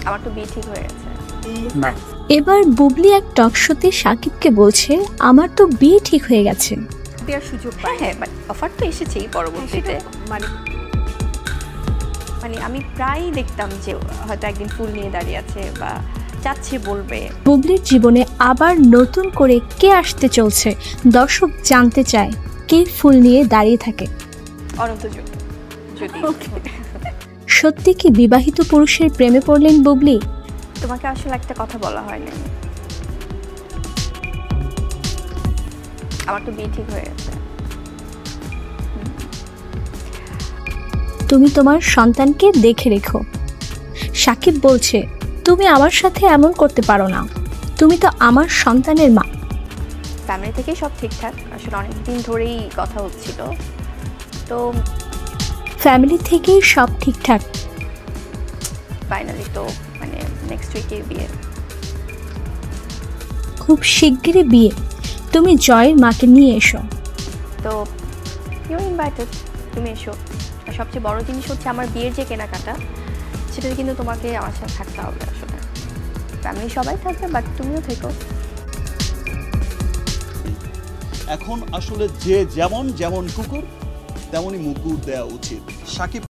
আমার তো বিয়ে ঠিক হয়ে গেছে। এবার বুবলি এক টক শোতে সাকিবকে বলছে আমার তো বিয়ে ঠিক হয়ে গেছে। দেওয়ার সুযোগ পায়। হ্যাঁ, বাট অফার তো এসেছেই পরবর্তীতে। মানে আমি প্রায়ই দেখতাম যে হয়তো একদিন ফুল নিয়ে দাঁড়িয়ে আছে বা যাচ্ছে বলবে। বুবলির জীবনে আবার নতুন করে কে আসতে চলছে দর্শক জানতে চায়, কে ফুল নিয়ে দাঁড়িয়ে থাকে। অনন্ত যদি সত্যি কি বিবাহিত পুরুষের প্রেমে পড়লেন বুবলি? তোমাকে আসলে একটা কথা বলা হয়নি, আমার তো বিয়ে ঠিক হয়ে গেছে। তুমি তোমার সন্তানকে দেখে রেখো। সাকিব বলছে তুমি আমার সাথে এমন করতে পারো না, তুমি তো আমার সন্তানের মা। ফ্যামিলি থেকেই সব ঠিকঠাক, আসলে অনেকদিন ধরেই কথা হচ্ছিল, তো ফ্যামিলি থেকেই সব ঠিকঠাক। ফাইনালি তো মানে নেক্সট উইকে বিয়ে। খুব শিগগিরই বিয়ে। তুমি জয়ের মাকে নিয়ে এসো। তো ইউ ইনভাইটেড, তুমি এসো। আর সবচেয়ে বড় জিনিস হচ্ছে আমার বিয়ের যে কেনাকাটা, সেটা কিন্তু তোমাকে আমার সাথে থাকতে হবে। আসলে ফ্যামিলি সবাই থাকবে, বাট তুমিও থেকো। এখন আসলে যে যেমন যেমন কুকুর তেমনই মুকুর দেওয়া উচিত। সাকিব